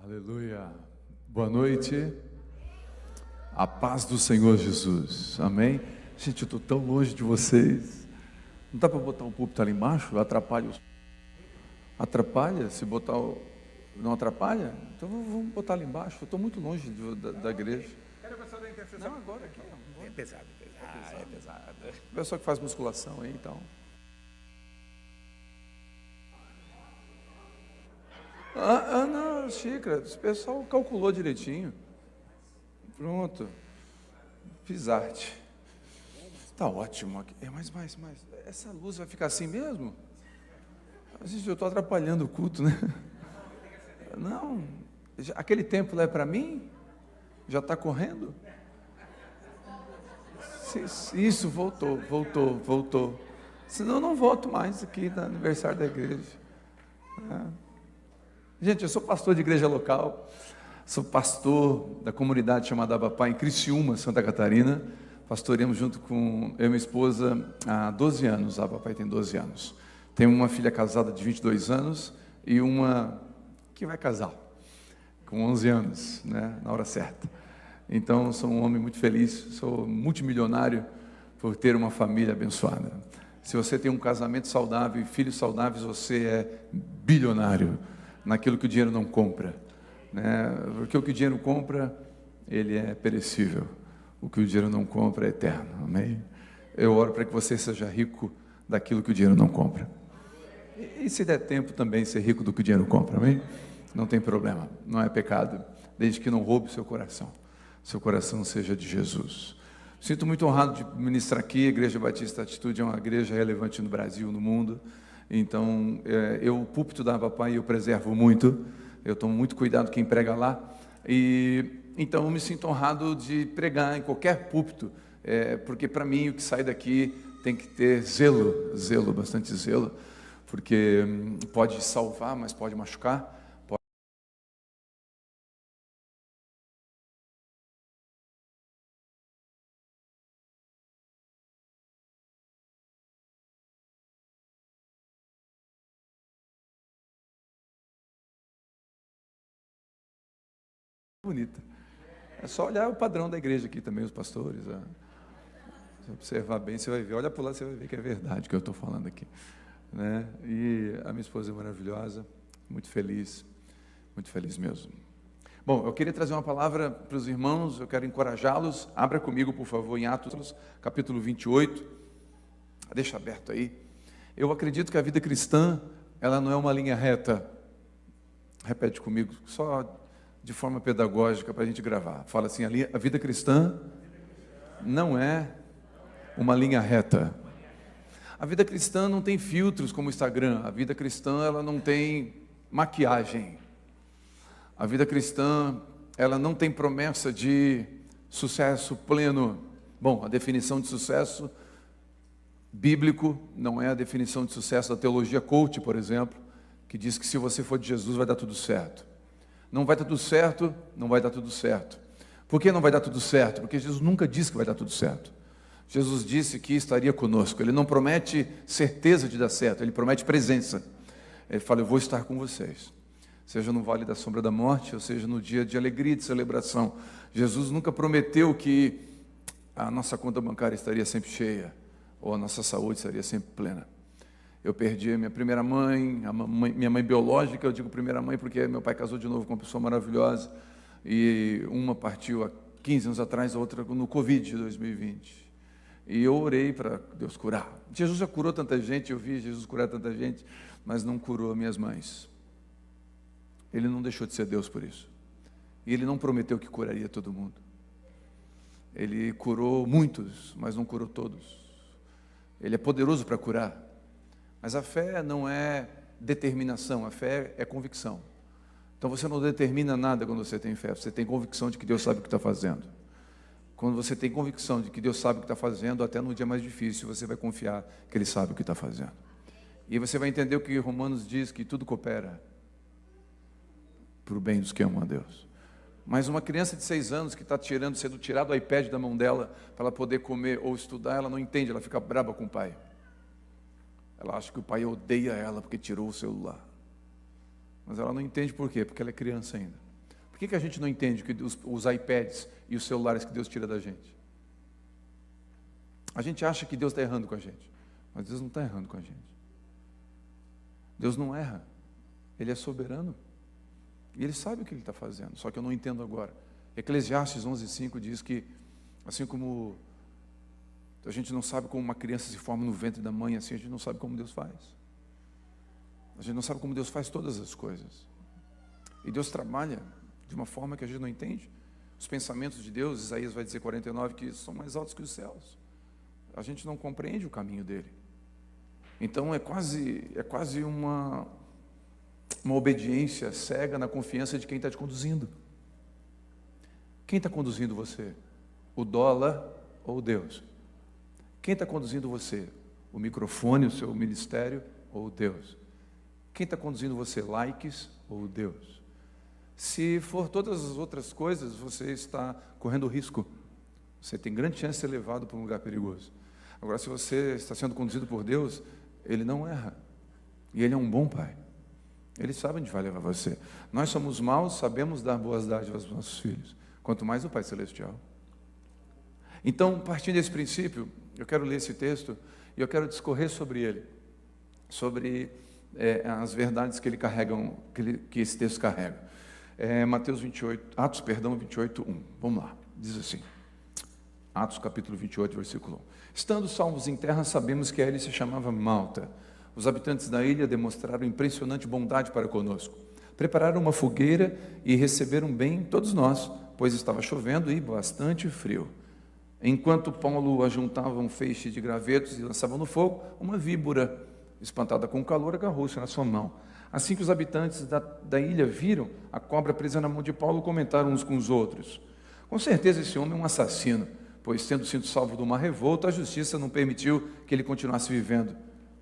Aleluia. Boa noite. A paz do Senhor Jesus. Amém. Gente, eu estou tão longe de vocês. Não dá para botar um púlpito ali embaixo? Atrapalha os... Atrapalha? Se botar o... Não atrapalha? Então vamos botar ali embaixo. Eu estou muito longe da igreja. Cadê o pessoal da intercessão? Não, agora aqui. É pesado. É pesado. O pessoal que faz musculação aí, então. Não, xícara. O pessoal calculou direitinho. Pronto. Fiz arte. Tá ótimo aqui. Mas. Essa luz vai ficar assim mesmo? Gente, eu estou atrapalhando o culto, né? Não. Aquele tempo lá é para mim? Já está correndo? Isso, voltou. Senão eu não volto mais aqui no aniversário da igreja. Gente, eu sou pastor de igreja local, sou pastor da comunidade chamada Abapá em Criciúma, Santa Catarina. Pastoreamos junto com eu e minha esposa há 12 anos, a Abapá tem 12 anos. Tenho uma filha casada de 22 anos e uma que vai casar, com 11 anos, né, na hora certa. Então, sou um homem muito feliz, sou multimilionário por ter uma família abençoada. Se você tem um casamento saudável e filhos saudáveis, você é bilionário naquilo que o dinheiro não compra, né? Porque o que o dinheiro compra, ele é perecível. O que o dinheiro não compra é eterno, amém? Eu oro para que você seja rico daquilo que o dinheiro não compra. E se der tempo também ser rico do que o dinheiro compra, amém? Não tem problema, não é pecado, desde que não roube o seu coração. Seu coração seja de Jesus. Sinto muito honrado de ministrar aqui. A Igreja Batista Atitude é uma igreja relevante no Brasil, no mundo. Então, o púlpito da Abapá eu preservo muito. Eu tomo muito cuidado quem prega lá. Então, eu me sinto honrado de pregar em qualquer púlpito, porque para mim o que sai daqui tem que ter zelo, bastante zelo, porque pode salvar, mas pode machucar. Bonita. É só olhar o padrão da igreja aqui também, os pastores. Se observar bem, você vai ver. Olha para lá, você vai ver que é verdade o que eu estou falando aqui, né? E a minha esposa é maravilhosa, muito feliz mesmo. Bom, eu queria trazer uma palavra para os irmãos, eu quero encorajá-los. Abra comigo, por favor, em Atos, capítulo 28. Deixa aberto aí. Eu acredito que a vida cristã, ela não é uma linha reta. Repete comigo, só de forma pedagógica para a gente gravar. Fala assim, a vida cristã não é uma linha reta. A vida cristã não tem filtros como o Instagram. A vida cristã, ela não tem maquiagem. A vida cristã, ela não tem promessa de sucesso pleno. Bom, a definição de sucesso bíblico não é a definição de sucesso da teologia coach, por exemplo, que diz que se você for de Jesus vai dar tudo certo. Não vai dar tudo certo, não vai dar tudo certo. Por que não vai dar tudo certo? Porque Jesus nunca disse que vai dar tudo certo. Jesus disse que estaria conosco. Ele não promete certeza de dar certo, ele promete presença. Ele fala, eu vou estar com vocês. Seja no vale da sombra da morte, ou seja no dia de alegria e de celebração. Jesus nunca prometeu que a nossa conta bancária estaria sempre cheia, ou a nossa saúde estaria sempre plena. Eu perdi a minha primeira mãe, minha mãe biológica, eu digo primeira mãe porque meu pai casou de novo com uma pessoa maravilhosa, e uma partiu há 15 anos atrás, a outra no Covid de 2020. E eu orei para Deus curar. Jesus já curou tanta gente, eu vi Jesus curar tanta gente, mas não curou minhas mães. Ele não deixou de ser Deus por isso. E Ele não prometeu que curaria todo mundo. Ele curou muitos, mas não curou todos. Ele é poderoso para curar. Mas a fé não é determinação, a fé é convicção. Então você não determina nada quando você tem fé, você tem convicção de que Deus sabe o que está fazendo. Quando você tem convicção de que Deus sabe o que está fazendo, até no dia mais difícil você vai confiar que Ele sabe o que está fazendo. E você vai entender o que Romanos diz, que tudo coopera para o bem dos que amam a Deus. Mas uma criança de 6 anos que está sendo tirado o iPad da mão dela para ela poder comer ou estudar, ela não entende, ela fica braba com o pai. Ela acha que o pai odeia ela porque tirou o celular. Mas ela não entende por quê, porque ela é criança ainda. Por que a gente não entende que os iPads e os celulares que Deus tira da gente? A gente acha que Deus está errando com a gente, mas Deus não está errando com a gente. Deus não erra, Ele é soberano, e Ele sabe o que Ele está fazendo, só que eu não entendo agora. Eclesiastes 11:5 diz que, assim como a gente não sabe como uma criança se forma no ventre da mãe, assim a gente não sabe como Deus faz. A gente não sabe como Deus faz todas as coisas. E Deus trabalha de uma forma que a gente não entende. Os pensamentos de Deus, Isaías vai dizer 49, que são mais altos que os céus. A gente não compreende o caminho dele. Então é quase uma obediência cega na confiança de quem está te conduzindo. Quem está conduzindo você? O dólar ou Deus? Quem está conduzindo você? O microfone, o seu ministério ou Deus? Quem está conduzindo você? Likes ou Deus? Se for todas as outras coisas, você está correndo risco. Você tem grande chance de ser levado para um lugar perigoso. Agora, se você está sendo conduzido por Deus, Ele não erra. E Ele é um bom Pai. Ele sabe onde vai levar você. Nós somos maus, sabemos dar boas dádivas aos nossos filhos. Quanto mais o Pai Celestial. Então, partindo desse princípio, eu quero ler esse texto e eu quero discorrer sobre ele. Sobre as verdades que ele carrega, que esse texto carrega. Atos 28:1. Vamos lá. Diz assim. Atos capítulo 28, versículo 1. Estando salvos em terra, sabemos que a ilha se chamava Malta. Os habitantes da ilha demonstraram impressionante bondade para conosco. Prepararam uma fogueira e receberam bem todos nós, pois estava chovendo e bastante frio. Enquanto Paulo ajuntava um feixe de gravetos e lançava no fogo, uma víbora, espantada com o calor, agarrou-se na sua mão. Assim que os habitantes da ilha viram a cobra presa na mão de Paulo, comentaram uns com os outros: com certeza esse homem é um assassino, pois, tendo sido salvo de uma revolta, a justiça não permitiu que ele continuasse vivendo.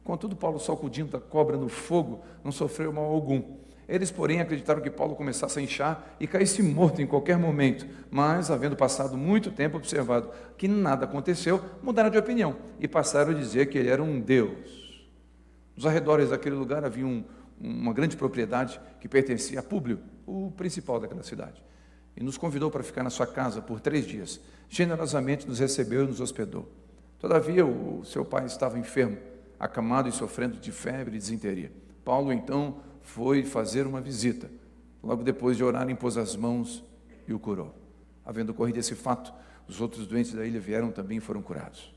Contudo, Paulo, sacudindo a cobra no fogo, não sofreu mal algum. Eles, porém, acreditaram que Paulo começasse a inchar e caísse morto em qualquer momento, mas, havendo passado muito tempo observado que nada aconteceu, mudaram de opinião e passaram a dizer que ele era um deus. Nos arredores daquele lugar havia uma grande propriedade que pertencia a Públio, o principal daquela cidade, e nos convidou para ficar na sua casa por 3 dias. Generosamente nos recebeu e nos hospedou. Todavia, o seu pai estava enfermo, acamado e sofrendo de febre e disenteria. Paulo, então, foi fazer uma visita. Logo depois de orar, impôs as mãos e o curou. Havendo ocorrido esse fato, os outros doentes da ilha vieram também e foram curados.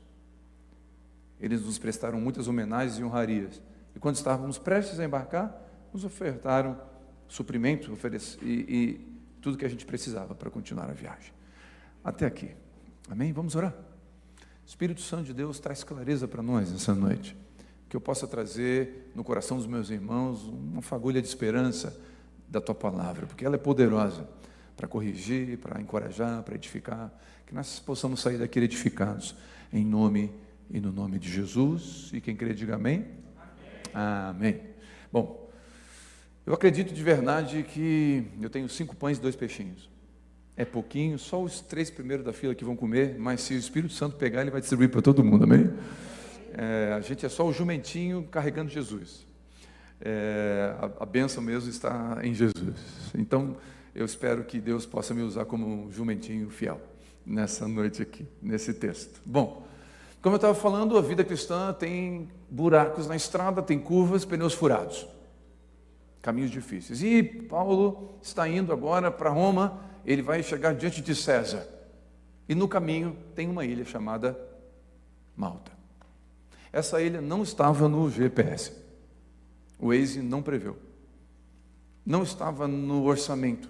Eles nos prestaram muitas homenagens e honrarias. E quando estávamos prestes a embarcar, nos ofertaram suprimento e tudo que a gente precisava para continuar a viagem. Até aqui. Amém? Vamos orar? Espírito Santo de Deus, traz clareza para nós nessa noite. Que eu possa trazer no coração dos meus irmãos uma fagulha de esperança da Tua Palavra, porque ela é poderosa para corrigir, para encorajar, para edificar, que nós possamos sair daqui edificados, em nome e no nome de Jesus, e quem crê diga amém. Amém. Bom, eu acredito de verdade que eu tenho 5 pães e 2 peixinhos. É pouquinho, só os 3 primeiros da fila que vão comer, mas se o Espírito Santo pegar, ele vai distribuir para todo mundo, amém? A gente é só o jumentinho carregando Jesus. A bênção mesmo está em Jesus. Então, eu espero que Deus possa me usar como um jumentinho fiel nessa noite aqui, nesse texto. Bom, como eu estava falando, a vida cristã tem buracos na estrada, tem curvas, pneus furados, caminhos difíceis. E Paulo está indo agora para Roma, ele vai chegar diante de César. E no caminho tem uma ilha chamada Malta. Essa ilha não estava no GPS. O Waze não preveu. Não estava no orçamento.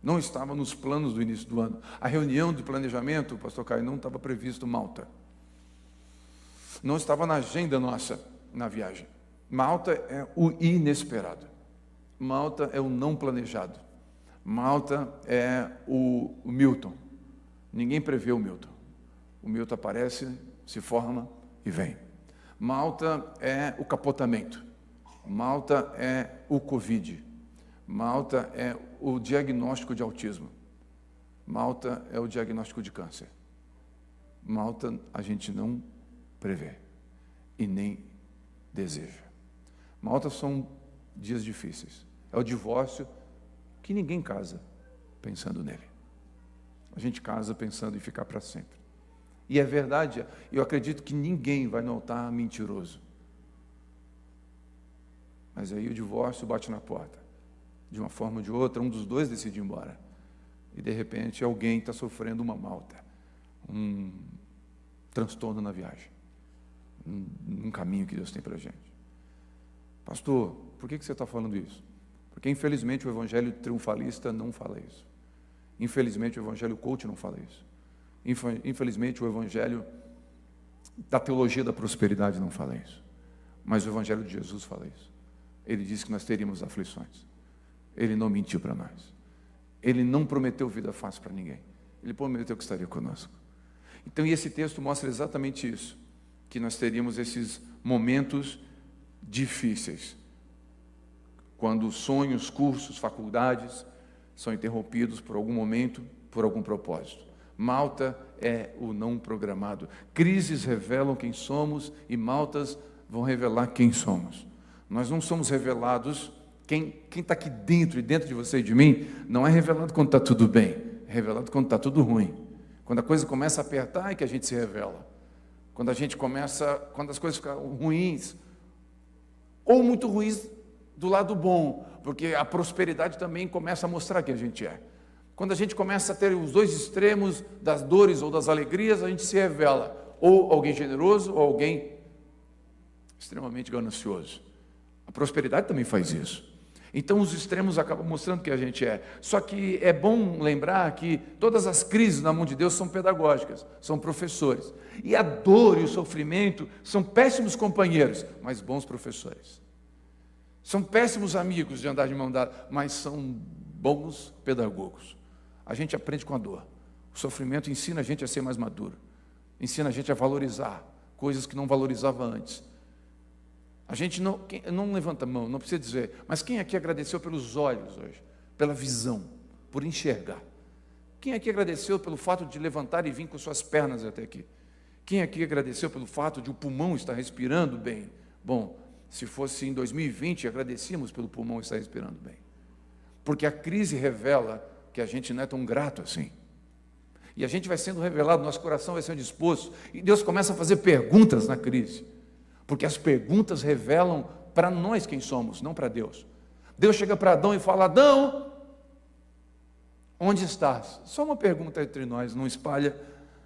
Não estava nos planos do início do ano. A reunião de planejamento, pastor Caio, não estava previsto Malta. Não estava na agenda nossa, na viagem. Malta é o inesperado. Malta é o não planejado. Malta é o Milton. Ninguém prevê o Milton. O Milton aparece, se forma e vem. Malta é o capotamento. Malta é o Covid. Malta é o diagnóstico de autismo. Malta é o diagnóstico de câncer. Malta a gente não prevê e nem deseja. Malta são dias difíceis. É o divórcio que ninguém casa. pensando nele. A gente casa pensando em ficar para sempre. E é verdade, eu acredito que ninguém vai no altar mentiroso. Mas aí o divórcio bate na porta. De uma forma ou de outra, um dos dois decide ir embora. E de repente alguém está sofrendo uma malta, um transtorno na viagem, um caminho que Deus tem para a gente. Pastor, por que você está falando isso? Porque infelizmente o evangelho triunfalista não fala isso. Infelizmente o evangelho coach não fala isso. Infelizmente o evangelho da teologia da prosperidade não fala isso. Mas o evangelho de Jesus fala isso. Ele disse que nós teríamos aflições. Ele não mentiu para nós. Ele não prometeu vida fácil para ninguém. Ele prometeu que estaria conosco. Então, e esse texto mostra exatamente isso, que nós teríamos esses momentos difíceis, quando sonhos, cursos, faculdades são interrompidos por algum momento, por algum propósito. Malta é o não programado. Crises revelam quem somos e maltas vão revelar quem somos. Nós não somos revelados, quem está aqui dentro e dentro de você e de mim, não é revelado quando está tudo bem, é revelado quando está tudo ruim. Quando a coisa começa a apertar é que a gente se revela. Quando as coisas ficam ruins, ou muito ruins do lado bom, porque a prosperidade também começa a mostrar quem a gente é. Quando a gente começa a ter os dois extremos das dores ou das alegrias, a gente se revela, ou alguém generoso, ou alguém extremamente ganancioso. A prosperidade também faz isso. Então os extremos acabam mostrando quem a gente é. Só que é bom lembrar que todas as crises na mão de Deus são pedagógicas, são professores. E a dor e o sofrimento são péssimos companheiros, mas bons professores. São péssimos amigos de andar de mão dada, mas são bons pedagogos. A gente aprende com a dor. O sofrimento ensina a gente a ser mais maduro. Ensina a gente a valorizar coisas que não valorizava antes. A gente não levanta a mão, não precisa dizer, mas quem aqui agradeceu pelos olhos hoje, pela visão, por enxergar? Quem aqui agradeceu pelo fato de levantar e vir com suas pernas até aqui? Quem aqui agradeceu pelo fato de o pulmão estar respirando bem? Bom, se fosse em 2020, agradecíamos pelo pulmão estar respirando bem. Porque a crise revela que a gente não é tão grato assim. E a gente vai sendo revelado, nosso coração vai sendo disposto, e Deus começa a fazer perguntas na crise. Porque as perguntas revelam para nós quem somos, não para Deus. Deus chega para Adão e fala: Adão, onde estás? Só uma pergunta entre nós, não espalha.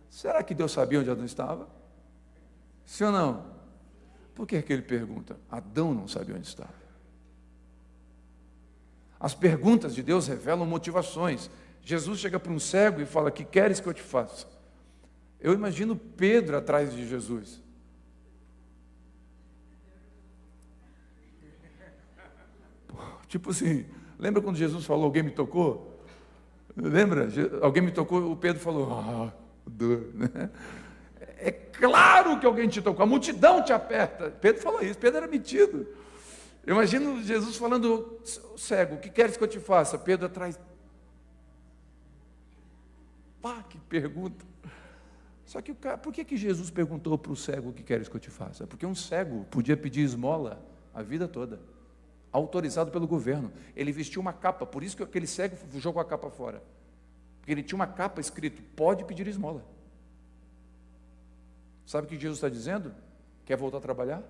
Será que Deus sabia onde Adão estava? Sim ou não? Por que ele pergunta? Adão não sabia onde estava. As perguntas de Deus revelam motivações. Jesus chega para um cego e fala: que queres que eu te faça? Eu imagino Pedro atrás de Jesus. Tipo assim, lembra quando Jesus falou: alguém me tocou? Lembra? Alguém me tocou, o Pedro falou: dor, né? É claro que alguém te tocou, a multidão te aperta. Pedro falou isso, Pedro era metido. Eu imagino Jesus falando: cego, o que queres que eu te faça? Pedro atrás. Pá, que pergunta. Só que por que Jesus perguntou para o cego: o que queres que eu te faça? Porque um cego podia pedir esmola a vida toda, autorizado pelo governo. Ele vestiu uma capa, por isso que aquele cego jogou a capa fora. Porque ele tinha uma capa escrito: pode pedir esmola. Sabe o que Jesus está dizendo? Quer voltar a trabalhar?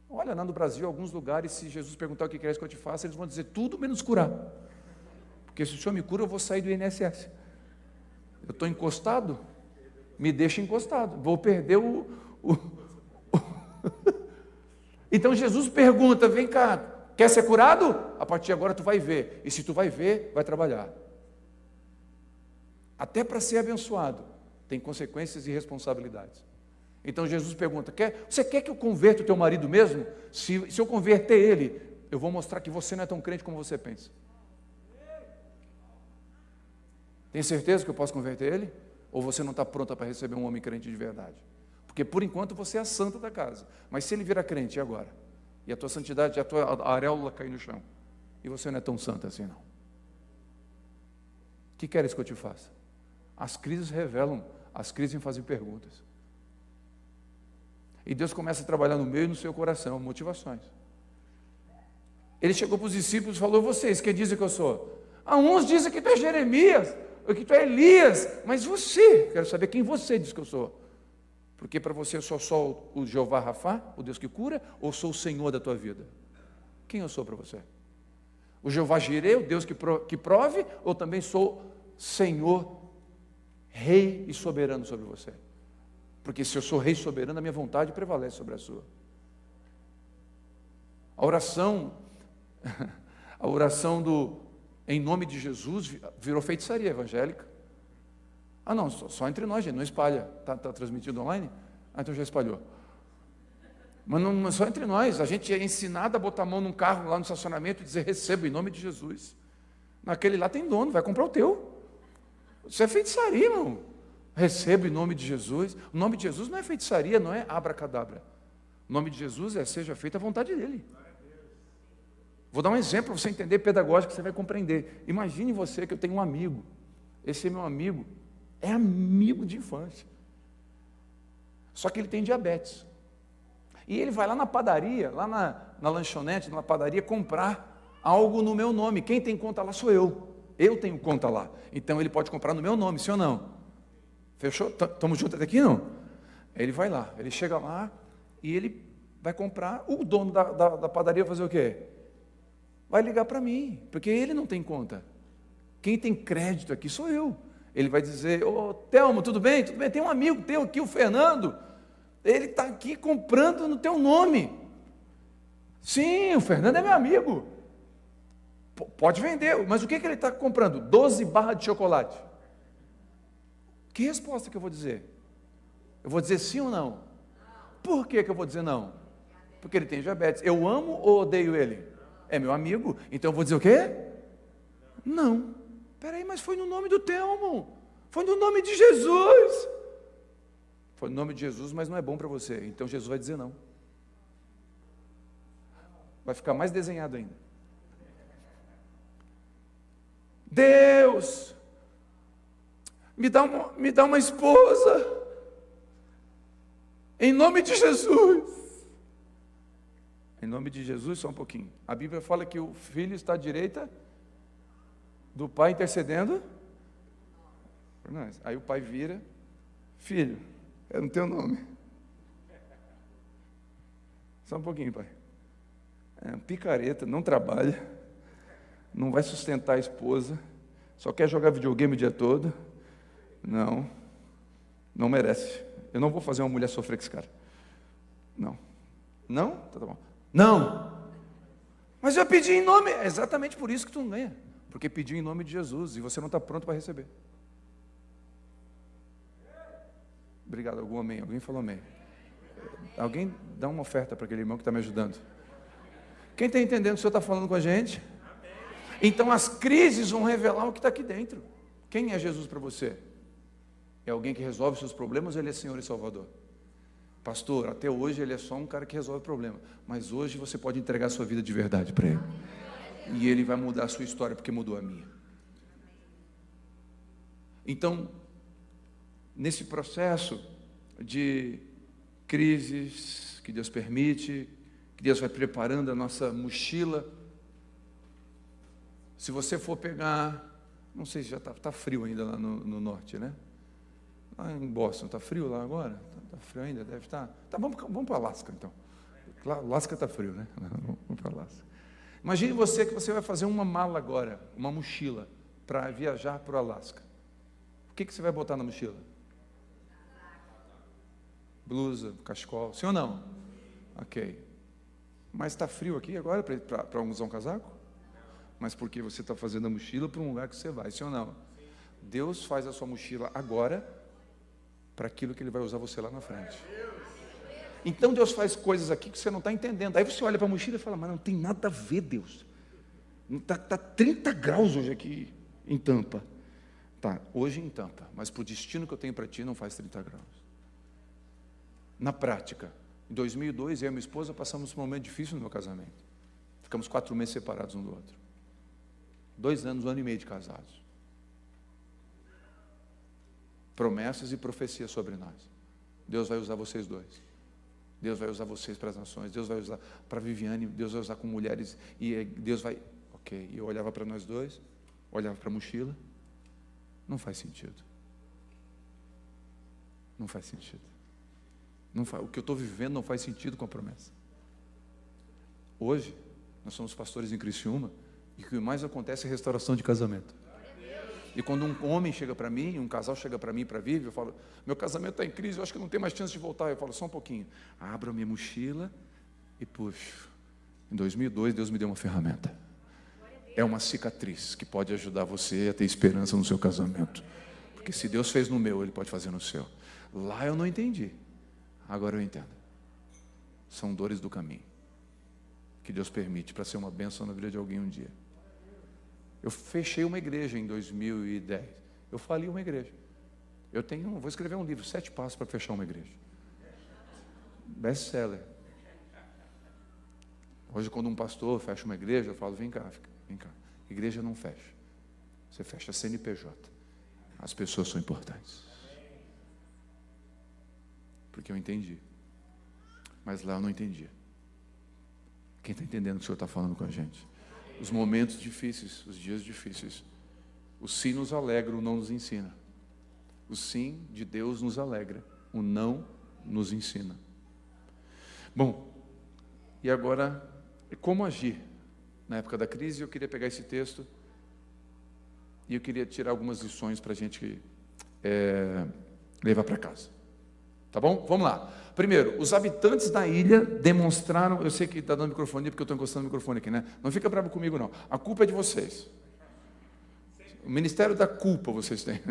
Olha, lá no Brasil, alguns lugares, se Jesus perguntar o que queres que eu te faça, eles vão dizer tudo menos curar. Porque se o Senhor me cura, eu vou sair do INSS. Eu estou encostado, me deixa encostado, vou perder Então Jesus pergunta: vem cá, quer ser curado? A partir de agora tu vai ver, e se tu vai ver, vai trabalhar. Até para ser abençoado, tem consequências e responsabilidades. Então Jesus pergunta: você quer que eu converta o teu marido mesmo? Se eu converter ele, eu vou mostrar que você não é tão crente como você pensa. Tem certeza que eu posso converter ele? Ou você não está pronta para receber um homem crente de verdade? Porque por enquanto você é a santa da casa. Mas se ele virar crente, e agora? E a tua santidade, a tua auréola cair no chão. E você não é tão santa assim, não. O que queres que eu te faça? As crises revelam, as crises me fazem perguntas. E Deus começa a trabalhar no meio e no seu coração, motivações. Ele chegou para os discípulos e falou: vocês, quem dizem que eu sou? Uns dizem que tu é Jeremias, ou que tu é Elias, mas você, quero saber quem você diz que eu sou. Porque para você eu sou o Jeová Rafá, o Deus que cura, ou sou o Senhor da tua vida? Quem eu sou para você? O Jeová Jireh, o Deus que prove, ou também sou Senhor, Rei e soberano sobre você? Porque se eu sou Rei soberano, a minha vontade prevalece sobre a sua. A oração em nome de Jesus virou feitiçaria evangélica. Ah não, só entre nós, gente, não espalha. Está transmitido online? Ah, então já espalhou. Mas não só entre nós, a gente é ensinado a botar a mão num carro lá no estacionamento e dizer, receba em nome de Jesus. Naquele lá tem dono, vai comprar o teu. Isso é feitiçaria, irmão. Receba em nome de Jesus. O nome de Jesus não é feitiçaria, não é abracadabra. O nome de Jesus é seja feita a vontade dele. Vou dar um exemplo para você entender pedagógico, você vai compreender. Imagine você que eu tenho um amigo. Esse meu amigo é amigo de infância. Só que ele tem diabetes. E ele vai lá na padaria, lá na lanchonete, na padaria, comprar algo no meu nome. Quem tem conta lá sou eu. Eu tenho conta lá. Então ele pode comprar no meu nome, sim ou não? Fechou? Estamos juntos até aqui, não? Ele vai lá, ele chega lá e ele vai comprar. O dono da padaria vai fazer o quê? Vai ligar para mim, porque ele não tem conta. Quem tem crédito aqui sou eu. Ele vai dizer, ô Telmo, tudo bem? Tudo bem? Tem um amigo teu aqui, o Fernando, ele está aqui comprando no teu nome. Sim, o Fernando é meu amigo. Pode vender, mas o que ele está comprando? 12 barras de chocolate. Que resposta que eu vou dizer? Eu vou dizer sim ou não? Por que eu vou dizer não? Porque ele tem diabetes. Eu amo ou odeio ele? É meu amigo, então eu vou dizer o quê? Não. Peraí, mas foi no nome do Telmo. Foi no nome de Jesus. Foi no nome de Jesus, mas não é bom para você. Então Jesus vai dizer não. Vai ficar mais desenhado ainda. Deus, me dá uma esposa. Em nome de Jesus. Em nome de Jesus, só um pouquinho. A Bíblia fala que o filho está à direita do pai intercedendo por nós. Aí o pai vira, filho, é no teu nome. Só um pouquinho, pai. É um picareta, não trabalha, não vai sustentar a esposa, só quer jogar videogame o dia todo. Não merece. Eu não vou fazer uma mulher sofrer com esse cara. Não? Tá bom. Não! Mas eu pedi em nome. É exatamente por isso que tu não ganha. Porque pediu em nome de Jesus e você não está pronto para receber. Obrigado. Algum amém? Alguém falou amém? Alguém dá uma oferta para aquele irmão que está me ajudando. Quem está entendendo o que o Senhor está falando com a gente? Então as crises vão revelar o que está aqui dentro. Quem é Jesus para você? É alguém que resolve seus problemas ou ele é Senhor e Salvador? Pastor, até hoje ele é só um cara que resolve problema. Mas hoje você pode entregar a sua vida de verdade para ele. E ele vai mudar a sua história porque mudou a minha. Então, nesse processo de crises que Deus permite, que Deus vai preparando a nossa mochila. Se você for pegar, não sei se já está frio ainda lá no norte, né? Lá em Boston, está frio lá agora? Está frio ainda? Deve estar. Tá, vamos para o Alasca, então. Alasca está frio, né? Vamos para o Alasca. Imagine você que você vai fazer uma mala agora, uma mochila, para viajar para o Alasca. O que você vai botar na mochila? Blusa, cachecol, sim ou não? Ok. Mas está frio aqui agora para usar um casaco? Mas porque você está fazendo a mochila para um lugar que você vai, sim ou não? Deus faz a sua mochila agora para aquilo que Ele vai usar você lá na frente. Então Deus faz coisas aqui que você não está entendendo. Aí você olha para a mochila e fala, mas não tem nada a ver, Deus. Está 30 graus hoje aqui em Tampa. Tá, hoje em Tampa, mas para o destino que eu tenho para ti não faz 30 graus. Na prática, em 2002, eu e minha esposa passamos por um momento difícil no meu casamento. Ficamos 4 meses separados um do outro. 2 anos, 1 ano e meio de casados. Promessas e profecias sobre nós. Deus vai usar vocês dois. Deus vai usar vocês para as nações. Deus vai usar para a Viviane. Deus vai usar com mulheres. E Deus vai... Ok, e eu olhava para nós dois. olhava para a mochila, não faz sentido. Não faz sentido. O que eu estou vivendo não faz sentido com a promessa. Hoje, nós somos pastores em Criciúma, e o que mais acontece é restauração de casamento. E quando um homem chega para mim, um casal chega para mim para vir, eu falo, meu casamento está em crise, eu acho que não tem mais chance de voltar. Eu falo, só um pouquinho. Abro a minha mochila e puxo. Em 2002, Deus me deu uma ferramenta. É uma cicatriz que pode ajudar você a ter esperança no seu casamento. Porque se Deus fez no meu, Ele pode fazer no seu. Lá eu não entendi. Agora eu entendo. São dores do caminho que Deus permite para ser uma bênção na vida de alguém um dia. Eu fechei uma igreja em 2010. Eu fali uma igreja. Vou escrever um livro, 7 passos para fechar uma igreja. Best-seller. Hoje, quando um pastor fecha uma igreja, eu falo, vem cá. Igreja não fecha. Você fecha CNPJ. As pessoas são importantes. Porque eu entendi. Mas lá eu não entendia. Quem está entendendo o que o Senhor está falando com a gente? Os momentos difíceis, os dias difíceis. O sim nos alegra, o não nos ensina. O sim de Deus nos alegra, o não nos ensina. Bom, e agora, como agir? Na época da crise, eu queria pegar esse texto e eu queria tirar algumas lições para a gente levar para casa. Tá bom? Vamos lá. Primeiro, os habitantes da ilha demonstraram... Eu sei que está dando microfone porque eu estou encostando o microfone aqui, né? Não fica bravo comigo, não. A culpa é de vocês. O ministério da culpa vocês têm.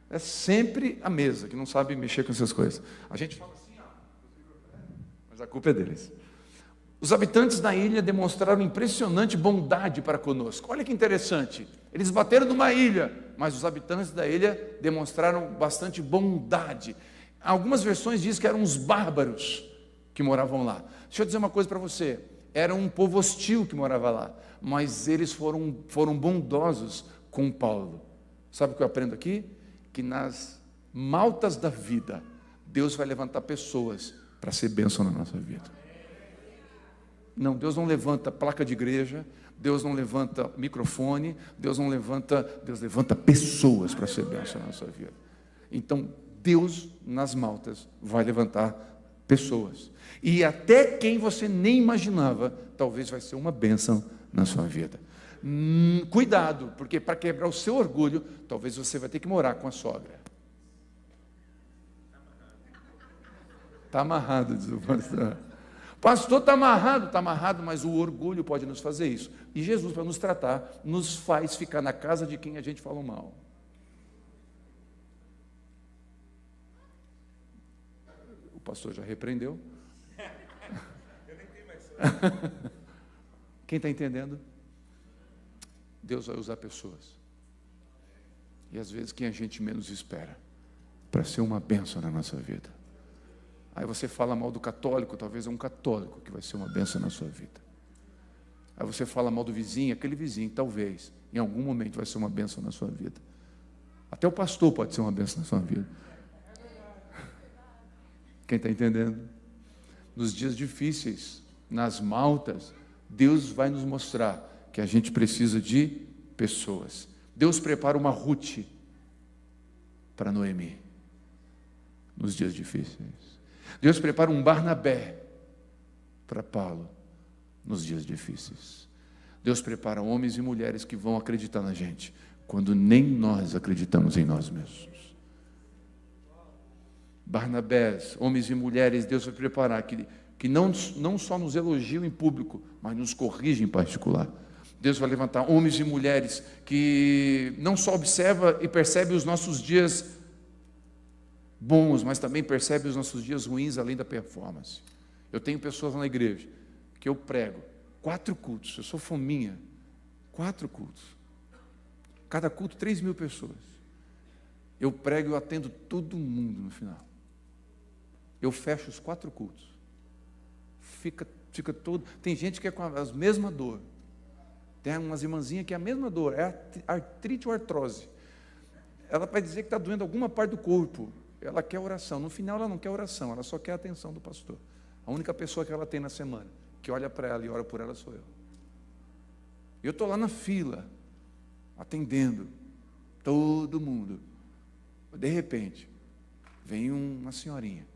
É sempre a mesa, que não sabe mexer com essas coisas. A gente fala assim, mas a culpa é deles. Os habitantes da ilha demonstraram impressionante bondade para conosco. Olha que interessante. Eles bateram numa ilha, mas os habitantes da ilha demonstraram bastante bondade. Algumas versões dizem que eram uns bárbaros que moravam lá. Deixa eu dizer uma coisa para você. Era um povo hostil que morava lá, mas eles foram bondosos com Paulo. Sabe o que eu aprendo aqui? Que nas maltas da vida, Deus vai levantar pessoas para ser bênção na nossa vida. Não, Deus não levanta placa de igreja, Deus não levanta microfone, Deus levanta pessoas para ser bênção na nossa vida. Então, Deus, nas maltas, vai levantar pessoas. E até quem você nem imaginava, talvez vai ser uma bênção na sua vida. Cuidado, porque para quebrar o seu orgulho, talvez você vai ter que morar com a sogra. Está amarrado, diz o pastor. Pastor, está amarrado, mas o orgulho pode nos fazer isso. E Jesus, para nos tratar, nos faz ficar na casa de quem a gente falou mal. O pastor já repreendeu. Eu nem tenho mais. Quem está entendendo? Deus vai usar pessoas. E às vezes quem a gente menos espera, para ser uma bênção na nossa vida. Aí você fala mal do católico, talvez é um católico que vai ser uma bênção na sua vida. Aí você fala mal do vizinho, aquele vizinho, talvez, em algum momento vai ser uma bênção na sua vida. Até o pastor pode ser uma bênção na sua vida. Quem está entendendo? Nos dias difíceis, nas maltas, Deus vai nos mostrar que a gente precisa de pessoas. Deus prepara uma Ruth para Noemi, nos dias difíceis. Deus prepara um Barnabé para Paulo nos dias difíceis. Deus prepara homens e mulheres que vão acreditar na gente quando nem nós acreditamos em nós mesmos. Barnabés, homens e mulheres, Deus vai preparar que não só nos elogiam em público, mas nos corrigem em particular. Deus vai levantar homens e mulheres que não só observa e percebe os nossos dias bons, mas também percebe os nossos dias ruins, além da performance. Eu tenho pessoas na igreja que eu prego 4 cultos, eu sou fominha, 4 cultos, cada culto 3.000 pessoas. Eu prego e eu atendo todo mundo no final. Eu fecho os 4 cultos. Fica todo. Tem gente que é com a mesma dor. Tem umas irmãzinhas que é a mesma dor, é artrite ou artrose. Ela vai dizer que está doendo alguma parte do corpo. Ela quer oração. No final, ela não quer oração, ela só quer a atenção do pastor. A única pessoa que ela tem na semana, que olha para ela e ora por ela, sou eu. Eu estou lá na fila. atendendo todo mundo. De repente, vem uma senhorinha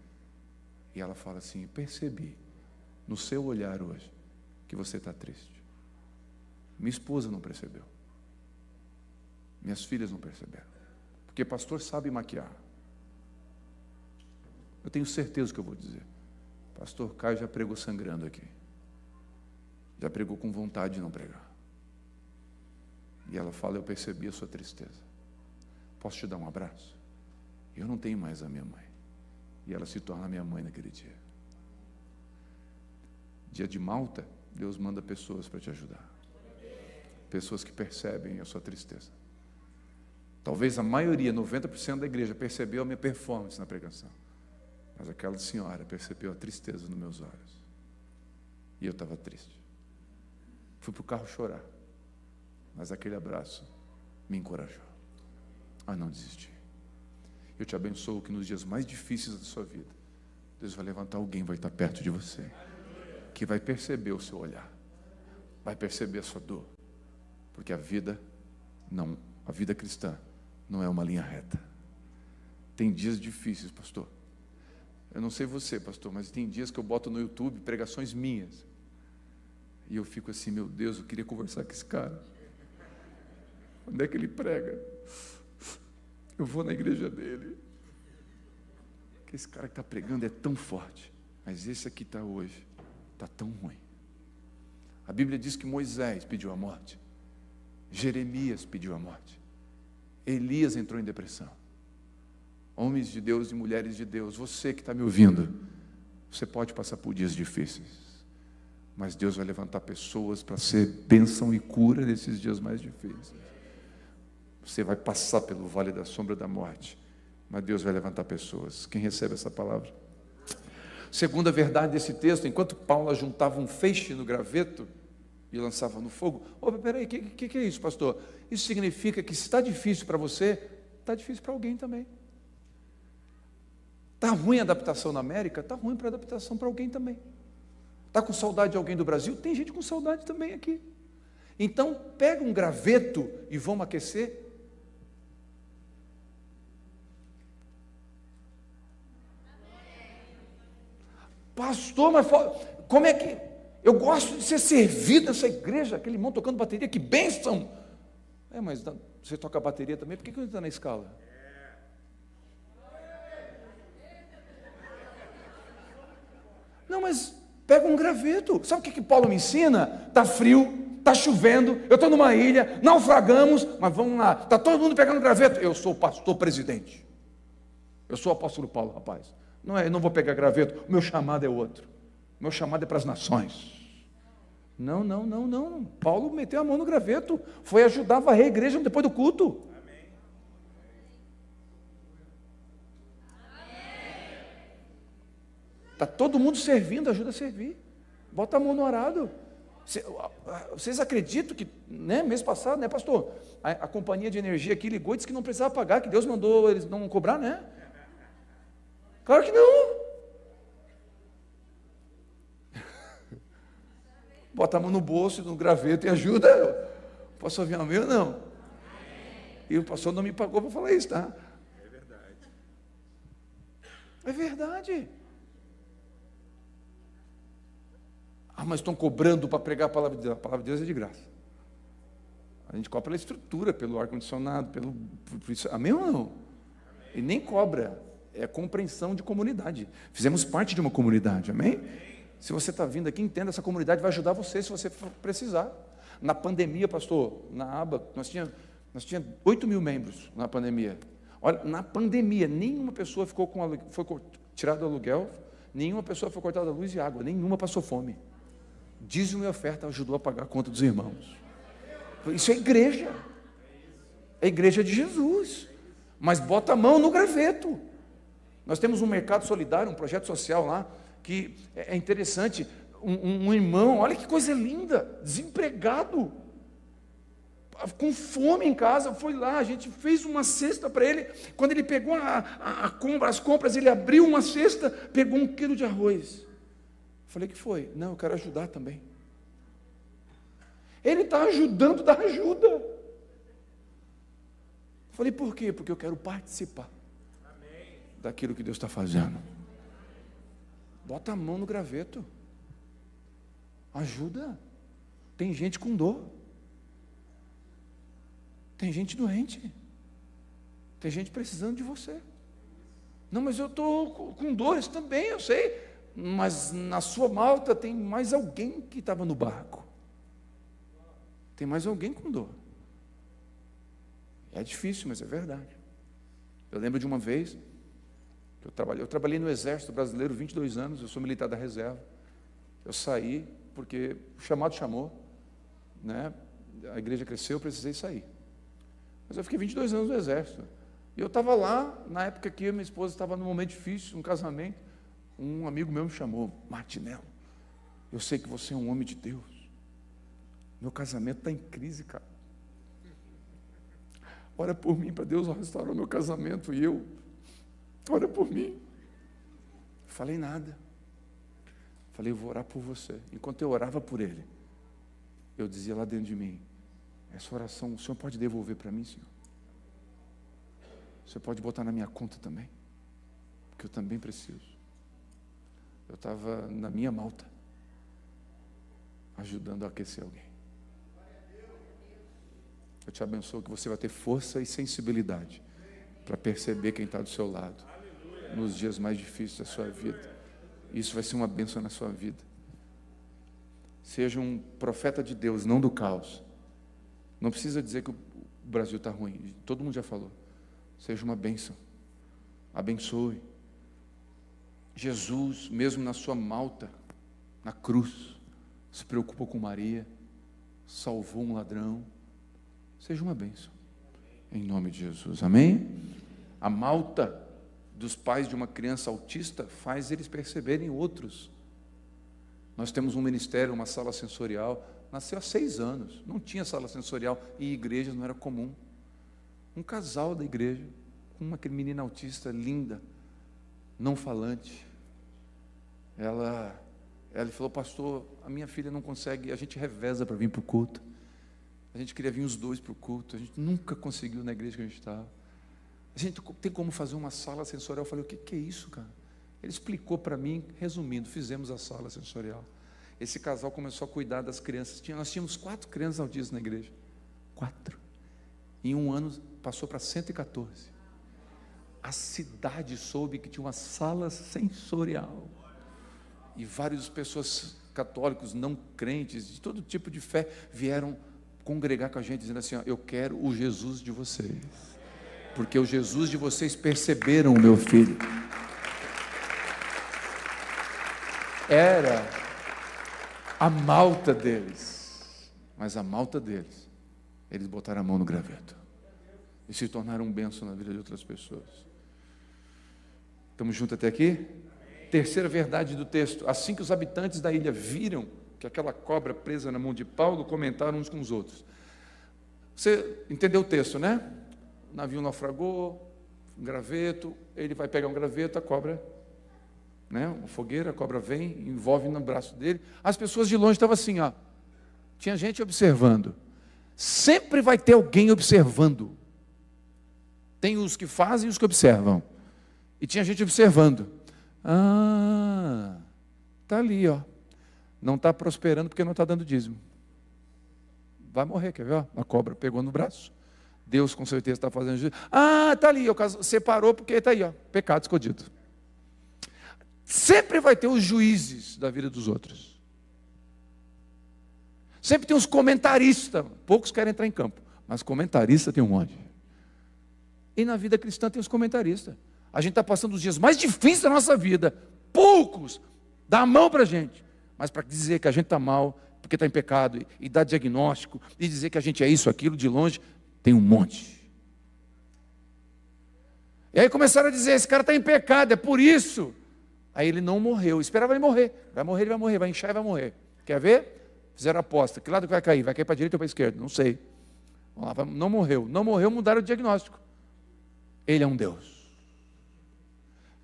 e ela fala assim: percebi no seu olhar hoje que você está triste. Minha esposa não percebeu, minhas filhas não perceberam, porque pastor sabe maquiar. Eu tenho certeza que eu vou dizer: pastor Caio já pregou sangrando aqui, já pregou com vontade de não pregar. E ela fala: eu percebi a sua tristeza, posso te dar um abraço? Eu não tenho mais a minha mãe. E ela se torna minha mãe naquele dia. Dia de Malta, Deus manda pessoas para te ajudar, pessoas que percebem a sua tristeza. Talvez a maioria, 90% da igreja percebeu a minha performance na pregação, mas aquela senhora percebeu a tristeza nos meus olhos, e eu estava triste. Fui para o carro chorar, mas aquele abraço me encorajou a não desistir. Eu te abençoo que nos dias mais difíceis da sua vida, Deus vai levantar alguém, vai estar perto de você, que vai perceber o seu olhar, vai perceber a sua dor, porque a vida cristã não é uma linha reta. Tem dias difíceis, pastor. Eu não sei você, pastor, mas tem dias que eu boto no YouTube pregações minhas, e eu fico assim: meu Deus, eu queria conversar com esse cara. Onde é que ele prega? Eu vou na igreja dele. Que esse cara que está pregando é tão forte, mas esse aqui está hoje, está tão ruim. A Bíblia diz que Moisés pediu a morte, Jeremias pediu a morte, Elias entrou em depressão. Homens de Deus e mulheres de Deus, você que está me ouvindo, você pode passar por dias difíceis, mas Deus vai levantar pessoas para ser bênção e cura nesses dias mais difíceis. Você vai passar pelo vale da sombra da morte, mas Deus vai levantar pessoas. Quem recebe essa palavra? Segunda verdade desse texto: enquanto Paulo juntava um feixe no graveto e lançava no fogo. Peraí, o que é isso, pastor? Isso significa que se está difícil para você, está difícil para alguém também. Está ruim a adaptação na América? Está ruim para a adaptação para alguém também. Está com saudade de alguém do Brasil? Tem gente com saudade também aqui. Então, pega um graveto e vamos aquecer. Pastor, mas como é que... Eu gosto de ser servido nessa igreja, aquele irmão tocando bateria, que bênção! Mas você toca bateria também, por que não está na escala? Não, mas pega um graveto. Sabe o que Paulo me ensina? Está frio, está chovendo, eu estou numa ilha, naufragamos, mas vamos lá, está todo mundo pegando graveto. Eu sou o pastor presidente, eu sou o apóstolo Paulo, rapaz. Eu não vou pegar graveto, o meu chamado é outro. O meu chamado é para as nações. Não. Paulo meteu a mão no graveto, foi ajudar a varrer a igreja depois do culto. Está todo mundo servindo, ajuda a servir. Bota a mão no arado. Vocês acreditam que, mês passado, pastor, a companhia de energia aqui ligou e disse que não precisava pagar, que Deus mandou eles não cobrar, né? Claro que não. Bota a mão no bolso, no graveto e ajuda. Posso ouvir amém ou não? E o pastor não me pagou para falar isso, tá? É verdade. É verdade. Mas estão cobrando para pregar a palavra de Deus. A palavra de Deus é de graça. A gente cobra pela estrutura, pelo ar-condicionado, por isso. Amém ou não? Amém. E nem cobra. É compreensão de comunidade. Fizemos parte de uma comunidade, amém? Se você está vindo aqui, entenda, essa comunidade vai ajudar você se você precisar. Na pandemia, pastor, na aba, nós tínhamos 8 mil membros na pandemia. Olha, na pandemia, nenhuma pessoa foi tirada do aluguel, nenhuma pessoa foi cortada da luz e água, nenhuma passou fome. Dízimo e oferta ajudou a pagar a conta dos irmãos. Isso é igreja. É a igreja de Jesus. Mas bota a mão no graveto. Nós temos um mercado solidário, um projeto social lá, que é interessante. Um irmão, olha que coisa linda, desempregado, com fome em casa, foi lá, a gente fez uma cesta para ele. Quando ele pegou as compras, ele abriu uma cesta, pegou 1 quilo de arroz. Falei, que foi? Não, eu quero ajudar também. Ele está ajudando, dá ajuda. Falei, por quê? Porque eu quero participar daquilo que Deus está fazendo. Bota a mão no graveto. Ajuda. Tem gente com dor. Tem gente doente. Tem gente precisando de você. Não, mas eu estou com dores também, eu sei. Mas na sua malta tem mais alguém que estava no barco. Tem mais alguém com dor. É difícil, mas é verdade. Eu lembro de uma vez que eu trabalhei no Exército Brasileiro 22 anos, eu sou militar da reserva. Eu saí porque o chamado chamou, né? A igreja cresceu, eu precisei sair. Mas eu fiquei 22 anos no Exército. E eu estava lá, na época que minha esposa estava num momento difícil, um casamento. Um amigo meu me chamou, Martinello, eu sei que você é um homem de Deus. Meu casamento está em crise, cara. Ora por mim, para Deus restaurar o meu casamento. E eu, ora por mim. Falei nada. Falei, eu vou orar por você. Enquanto eu orava por ele, eu dizia lá dentro de mim, essa oração o Senhor pode devolver para mim, Senhor? Você pode botar na minha conta também? Porque eu também preciso. Eu estava na minha malta, ajudando a aquecer alguém. Eu te abençoo que você vai ter força e sensibilidade para perceber quem está do seu lado nos dias mais difíceis da sua vida. Isso vai ser uma bênção na sua vida. Seja um profeta de Deus, não do caos. Não precisa dizer que o Brasil está ruim. Todo mundo já falou. Seja uma bênção. Abençoe. Jesus, mesmo na sua malta, na cruz, se preocupou com Maria, salvou um ladrão. Seja uma bênção. Em nome de Jesus. Amém? A malta dos pais de uma criança autista faz eles perceberem outros. Nós temos um ministério, uma sala sensorial. Nasceu há 6 anos. Não tinha sala sensorial e igrejas não era comum. Um casal da igreja, com uma menina autista linda, não falante. Ela falou, pastor, a minha filha não consegue, a gente reveza para vir para o culto. A gente queria vir os dois para o culto, a gente nunca conseguiu na igreja que a gente estava. A gente tem como fazer uma sala sensorial? Eu falei, o que é isso, cara? Ele explicou para mim, resumindo, fizemos a sala sensorial. Esse casal começou a cuidar das crianças. Nós tínhamos 4 crianças autistas na igreja. 4. Em 1 ano passou para 114. A cidade soube que tinha uma sala sensorial. E várias pessoas católicos, não crentes, de todo tipo de fé, vieram congregar com a gente, dizendo assim, ó, eu quero o Jesus de vocês. Porque o Jesus de vocês perceberam o meu filho. Era a malta deles. Mas a malta deles, eles botaram a mão no graveto. E se tornaram um bênção na vida de outras pessoas. Estamos juntos até aqui? Terceira verdade do texto. Assim que os habitantes da ilha viram que aquela cobra presa na mão de Paulo, comentaram uns com os outros. Você entendeu o texto, né? O navio naufragou, um graveto, ele vai pegar um graveto, a cobra, né? Uma fogueira, a cobra vem, envolve no braço dele. As pessoas de longe estavam assim, ó. Tinha gente observando. Sempre vai ter alguém observando. Tem os que fazem e os que observam. E tinha gente observando. Ah, está ali, ó. Não está prosperando porque não está dando dízimo. Vai morrer, quer ver? Ó? A cobra pegou no braço. Deus com certeza está fazendo dízimo. Ah, está ali, separou porque está aí, ó. Pecado escondido. Sempre vai ter os juízes da vida dos outros. Sempre tem os comentaristas. Poucos querem entrar em campo, mas comentarista tem um monte. E na vida cristã tem os comentaristas. A gente está passando os dias mais difíceis da nossa vida. Poucos dá a mão para a gente. Mas para dizer que a gente está mal, porque está em pecado, e dar diagnóstico, e dizer que a gente é isso, aquilo, de longe, tem um monte. E aí começaram a dizer, esse cara está em pecado, é por isso. Aí ele não morreu, esperava ele morrer. Vai morrer, ele vai morrer, vai inchar e vai morrer. Quer ver? Fizeram aposta. Que lado vai cair? Vai cair para a direita ou para a esquerda? Não sei. Vamos lá, não morreu. Não morreu, mudaram o diagnóstico. Ele é um Deus.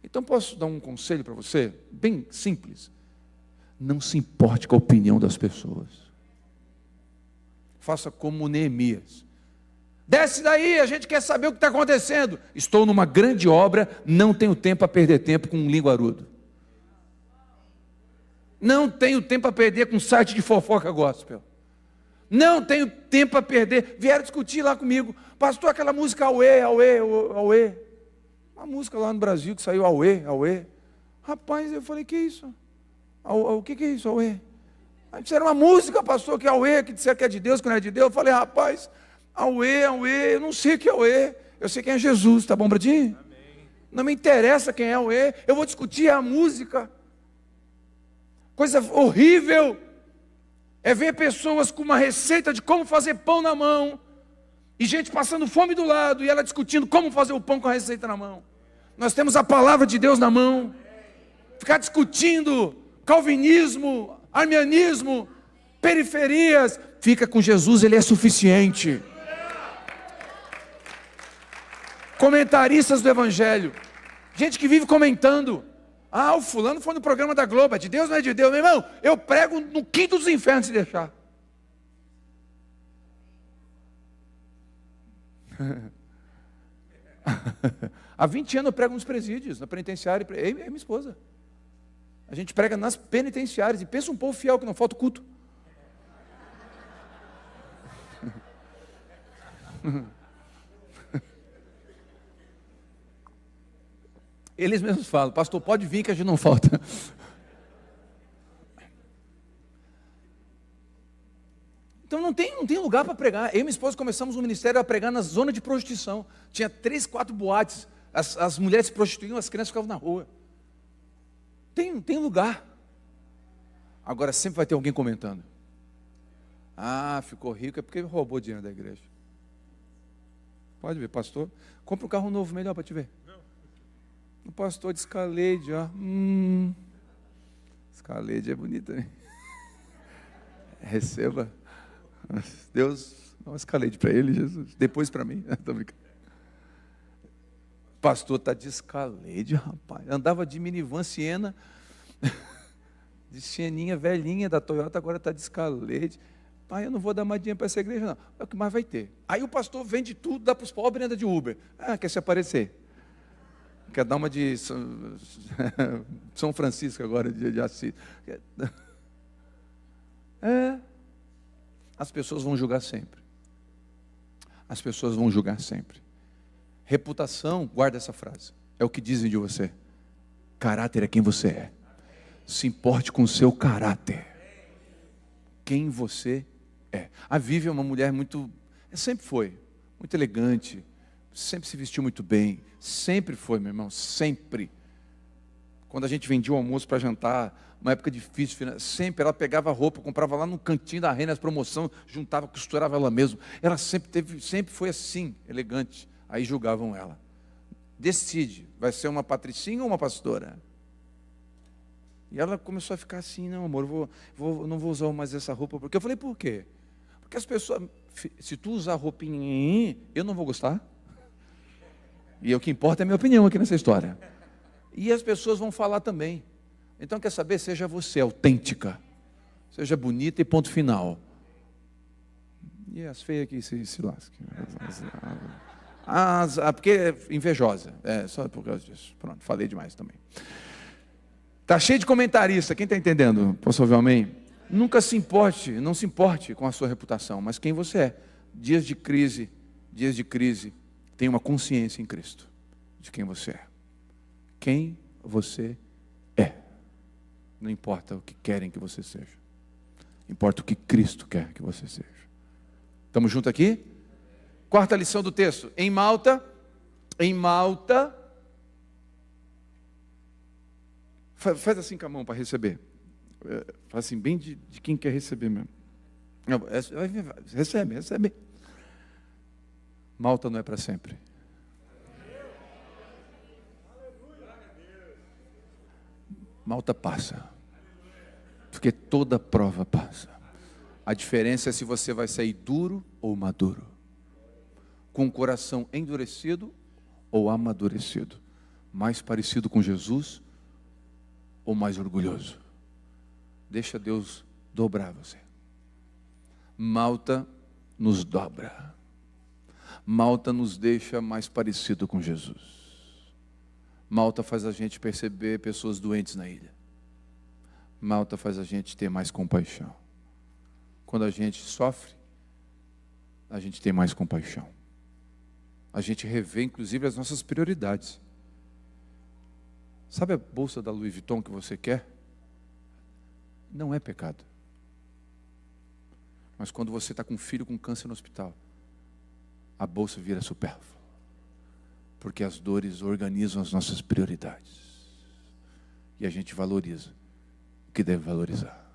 Então posso dar um conselho para você? Bem simples. Não se importe com a opinião das pessoas. Faça como Neemias. Desce daí, a gente quer saber o que está acontecendo. Estou numa grande obra, não tenho tempo a perder tempo com um linguarudo. Não tenho tempo a perder com um site de fofoca gospel. Não tenho tempo a perder. Vieram discutir lá comigo. Pastor, aquela música Auê, Auê, Auê. Uma música lá no Brasil que saiu Auê, Auê. Rapaz, eu falei, que isso? O que é isso, Auê? Aí disseram uma música, pastor, que é Auê, que disseram que é de Deus, que não é de Deus. Eu falei, rapaz, Auê, Auê, eu não sei o que é Auê. Eu sei quem é Jesus, tá bom, Bradinho? Não me interessa quem é Auê. Eu vou discutir a música. Coisa horrível é ver pessoas com uma receita de como fazer pão na mão, e gente passando fome do lado, e ela discutindo como fazer o pão com a receita na mão. Nós temos a palavra de Deus na mão. Ficar discutindo calvinismo, arminianismo, periferias, fica com Jesus, Ele é suficiente. Comentaristas do Evangelho, gente que vive comentando. Ah, o fulano foi no programa da Globo, é de Deus, não é de Deus? Meu irmão, eu prego no quinto dos infernos se deixar. Há 20 anos eu prego nos presídios, na penitenciária, eu e minha esposa. A gente prega nas penitenciárias, e pensa um povo fiel que não falta culto. Eles mesmos falam, pastor, pode vir que a gente não falta. Então não tem lugar para pregar. Eu e minha esposa começamos um ministério a pregar na zona de prostituição. Tinha 3, 4 boates. As mulheres se prostituíam, as crianças ficavam na rua. Tem lugar. Agora sempre vai ter alguém comentando. Ah, ficou rico é porque roubou dinheiro da igreja. Pode ver, pastor. Compra um carro novo melhor para te ver. O pastor de Escalade, ó. Escalade é bonita, né? Receba. Deus, dá uma Escalade para ele, Jesus. Depois para mim. Estou brincando. O pastor está de Escalade, rapaz. Andava de minivan Siena, de Sieninha velhinha da Toyota, agora está de Escalade. Pai, eu não vou dar mais dinheiro para essa igreja, não. É o que mais vai ter. Aí o pastor vende tudo, dá para os pobres e anda de Uber. Ah, quer se aparecer. Quer dar uma de São Francisco agora, de Assis. As pessoas vão julgar sempre. As pessoas vão julgar sempre. Reputação, guarda essa frase. É o que dizem de você. Caráter é quem você é. Se importe com o seu caráter. Quem você é. A Vivi é uma mulher sempre foi, muito elegante. Sempre se vestiu muito bem. Sempre foi, meu irmão, sempre. Quando a gente vendia o almoço para jantar, uma época difícil, sempre ela pegava roupa, comprava lá no cantinho da Renner, as promoções, juntava, costurava ela mesma. Ela sempre foi assim, elegante. Aí julgavam ela. Decide, vai ser uma patricinha ou uma pastora? E ela começou a ficar assim, não amor, não vou usar mais essa roupa. Porque eu falei, por quê? Porque as pessoas, se tu usar roupinha, eu não vou gostar. E o que importa é a minha opinião aqui nessa história. E as pessoas vão falar também. Então, quer saber? Seja você autêntica. Seja bonita e ponto final. E as feias aqui se lasquem. Porque é invejosa. Só por causa disso. Pronto, falei demais também. Está cheio de comentarista. Quem está entendendo? Posso ouvir um amém? Nunca se importe, não se importe com a sua reputação, mas quem você é. Dias de crise, tenha uma consciência em Cristo de quem você é. Quem você é. Não importa o que querem que você seja. Importa o que Cristo quer que você seja. Estamos juntos aqui? Quarta lição do texto. Em Malta, faz assim com a mão para receber. Faz assim, bem de quem quer receber mesmo. Recebe. Malta não é para sempre. Malta passa. Porque toda prova passa. A diferença é se você vai sair duro ou maduro. Com o coração endurecido ou amadurecido. Mais parecido com Jesus ou mais orgulhoso. Deixa Deus dobrar você. Malta nos dobra. Malta nos deixa mais parecido com Jesus. Malta faz a gente perceber pessoas doentes na ilha. Malta faz a gente ter mais compaixão. Quando a gente sofre, a gente tem mais compaixão. A gente revê, inclusive, as nossas prioridades. Sabe a bolsa da Louis Vuitton que você quer? Não é pecado. Mas quando você está com um filho com câncer no hospital, a bolsa vira supérflua. Porque as dores organizam as nossas prioridades. E a gente valoriza o que deve valorizar.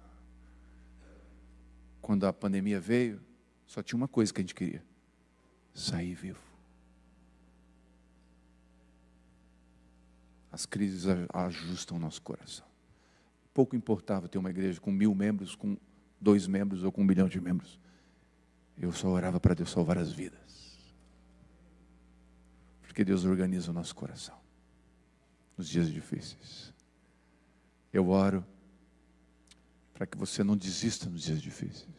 Quando a pandemia veio, só tinha uma coisa que a gente queria: sair vivo. As crises ajustam o nosso coração. Pouco importava ter uma igreja com 1000 membros, com 2 membros ou com 1 milhão de membros. Eu só orava para Deus salvar as vidas. Porque Deus organiza o nosso coração nos dias difíceis. Eu oro para que você não desista nos dias difíceis.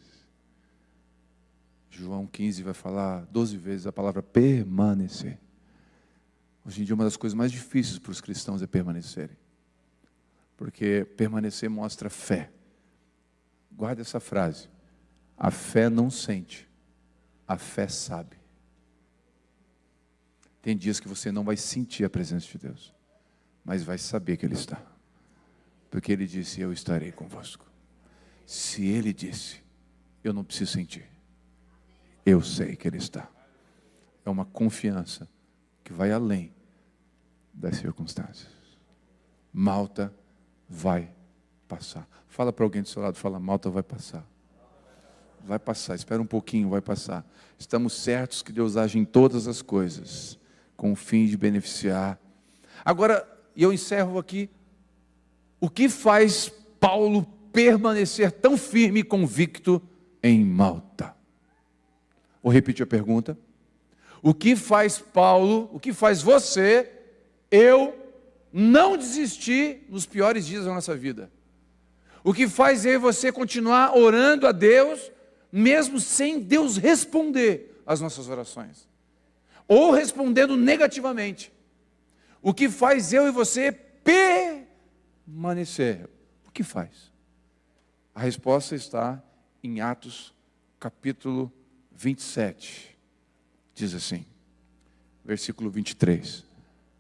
João 15 vai falar 12 vezes a palavra permanecer. Hoje em dia, uma das coisas mais difíceis para os cristãos é permanecerem. Porque permanecer mostra fé. Guarda essa frase. A fé não sente, a fé sabe. Tem dias que você não vai sentir a presença de Deus, mas vai saber que Ele está. Porque Ele disse: eu estarei convosco. Se Ele disse, eu não preciso sentir. Eu sei que Ele está. É uma confiança que vai além das circunstâncias. Malta vai passar. Fala para alguém do seu lado, fala: Malta vai passar. Vai passar, espera um pouquinho, vai passar. Estamos certos que Deus age em todas as coisas, com o fim de beneficiar. Agora, e eu encerro aqui, o que faz Paulo permanecer tão firme e convicto em Malta? Vou repetir a pergunta. O que faz Paulo, o que faz você, eu, não desistir nos piores dias da nossa vida? O que faz eu e você continuar orando a Deus, mesmo sem Deus responder às nossas orações? Ou respondendo negativamente. O que faz eu e você permanecer? O que faz? A resposta está em Atos, capítulo 27. Diz assim, versículo 23.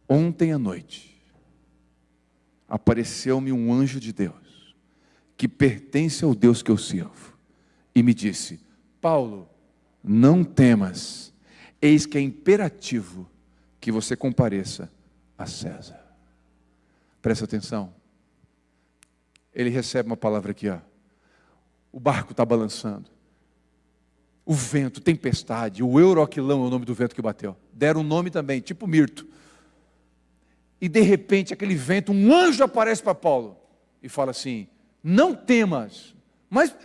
Ontem à noite, apareceu-me um anjo de Deus, que pertence ao Deus que eu sirvo, e me disse: Paulo, não temas, eis que é imperativo que você compareça a César. Presta atenção. Ele recebe uma palavra aqui, ó. O barco está balançando. O vento, tempestade, o Euroquilão é o nome do vento que bateu. Deram um nome também, tipo Mirto. E de repente, aquele vento, um anjo aparece para Paulo e fala assim: não temas, mas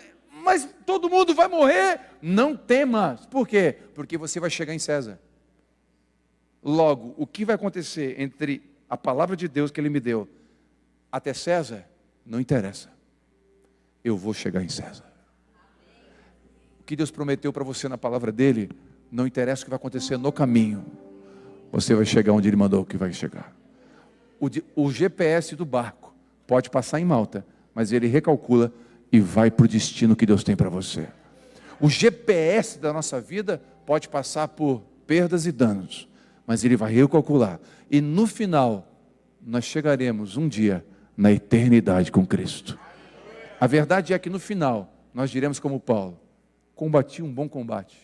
todo mundo vai morrer. Não temas. Por quê? Porque você vai chegar em César. Logo, o que vai acontecer entre a palavra de Deus que Ele me deu até César, não interessa. Eu vou chegar em César. O que Deus prometeu para você na palavra dEle, não interessa o que vai acontecer no caminho. Você vai chegar onde Ele mandou que vai chegar. O GPS do barco pode passar em Malta, mas ele recalcula e vai para o destino que Deus tem para você. O GPS da nossa vida pode passar por perdas e danos, mas ele vai recalcular. E no final, nós chegaremos um dia na eternidade com Cristo. A verdade é que no final, nós diremos como Paulo: combati um bom combate,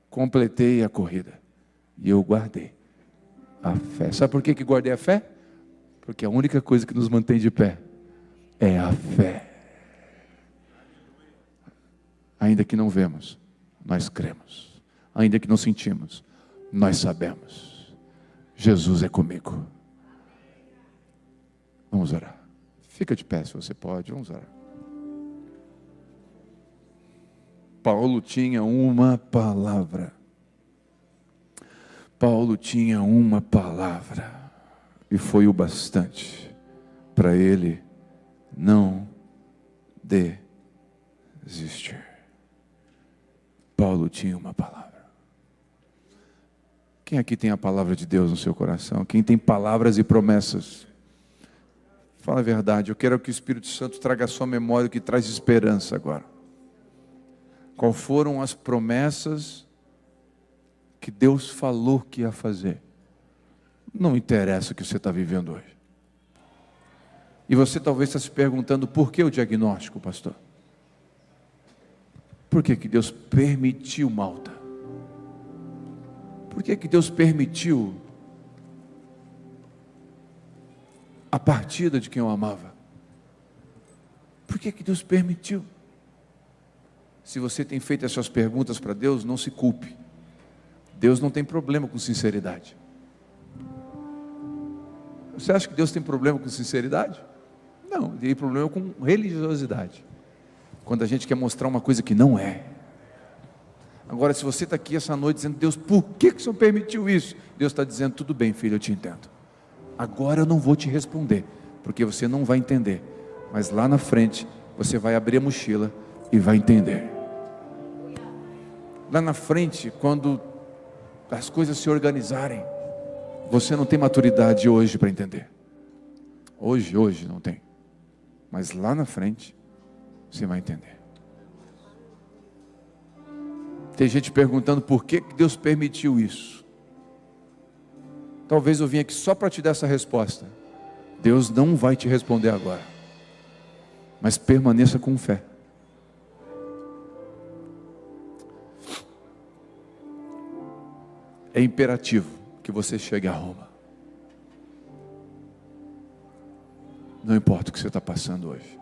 completei a corrida, e eu guardei a fé. Sabe por que guardei a fé? Porque a única coisa que nos mantém de pé é a fé. Ainda que não vemos, nós cremos. Ainda que não sentimos, nós sabemos. Jesus é comigo. Vamos orar. Fica de pé se você pode, vamos orar. Paulo tinha uma palavra. Paulo tinha uma palavra. E foi o bastante para ele não desistir. Paulo tinha uma palavra. Quem aqui tem a palavra de Deus no seu coração? Quem tem palavras e promessas? Fala a verdade. Eu quero que o Espírito Santo traga à sua memória o que traz esperança agora. Qual foram as promessas que Deus falou que ia fazer? Não interessa o que você está vivendo hoje. E você talvez está se perguntando, por que o diagnóstico, pastor? Por que Deus permitiu Malta? Por que Deus permitiu a partida de quem eu amava? Por que Deus permitiu? Se você tem feito essas perguntas para Deus, não se culpe. Deus não tem problema com sinceridade. Você acha que Deus tem problema com sinceridade? Não, ele tem problema com religiosidade. Quando a gente quer mostrar uma coisa que não é. Agora, se você está aqui essa noite dizendo, Deus, por que o Senhor permitiu isso? Deus está dizendo, tudo bem, filho, eu te entendo. Agora eu não vou te responder, porque você não vai entender. Mas lá na frente, você vai abrir a mochila e vai entender. Lá na frente, quando as coisas se organizarem, você não tem maturidade hoje para entender. Hoje não tem. Mas lá na frente, você vai entender. Tem gente perguntando por que Deus permitiu isso. Talvez eu vim aqui só para te dar essa resposta. Deus não vai te responder agora. Mas permaneça com fé. É imperativo que você chegue a Roma. Não importa o que você está passando hoje.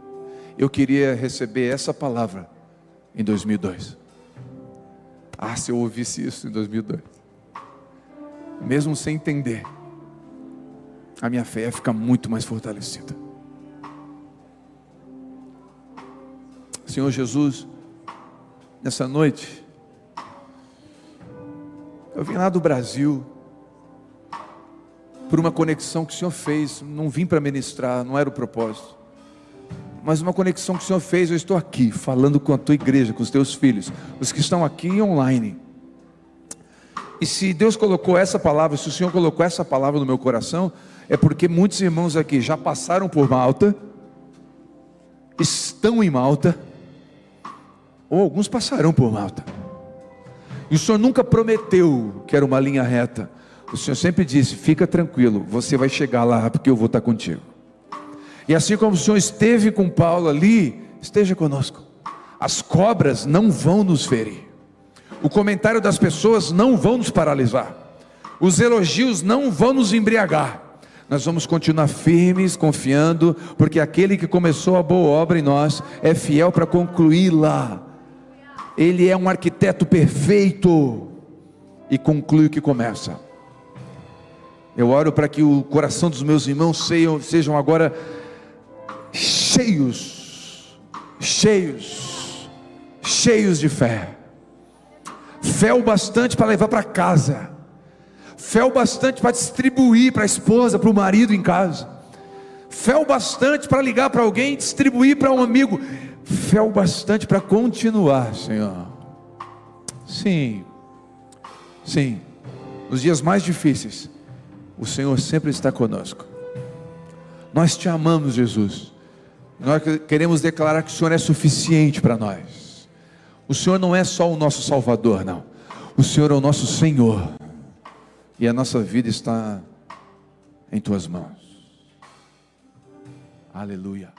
Eu queria receber essa palavra em 2002. Ah, se eu ouvisse isso em 2002. Mesmo sem entender, a minha fé ia ficar muito mais fortalecida. Senhor Jesus, nessa noite, eu vim lá do Brasil, por uma conexão que o Senhor fez. Não vim para ministrar, não era o propósito, mas uma conexão que o Senhor fez. Eu estou aqui, falando com a tua igreja, com os teus filhos, os que estão aqui e online. E se Deus colocou essa palavra, se o Senhor colocou essa palavra no meu coração, é porque muitos irmãos aqui já passaram por Malta, estão em Malta, ou alguns passarão por Malta. E o Senhor nunca prometeu que era uma linha reta. O Senhor sempre disse, fica tranquilo, você vai chegar lá, porque eu vou estar contigo. E assim como o Senhor esteve com Paulo ali, esteja conosco. As cobras não vão nos ferir. O comentário das pessoas não vão nos paralisar. Os elogios não vão nos embriagar. Nós vamos continuar firmes, confiando, porque aquele que começou a boa obra em nós é fiel para concluí-la. Ele é um arquiteto perfeito e conclui o que começa. Eu oro para que o coração dos meus irmãos sejam agora cheios de fé. Fé o bastante para levar para casa. Fé o bastante para distribuir para a esposa, para o marido em casa. Fé o bastante para ligar para alguém e distribuir para um amigo. Fé o bastante para continuar, Senhor. Sim, nos dias mais difíceis, o Senhor sempre está conosco. Nós te amamos, Jesus. Nós queremos declarar que o Senhor é suficiente para nós. O Senhor não é só o nosso Salvador, não. O Senhor é o nosso Senhor. E a nossa vida está em tuas mãos. Aleluia.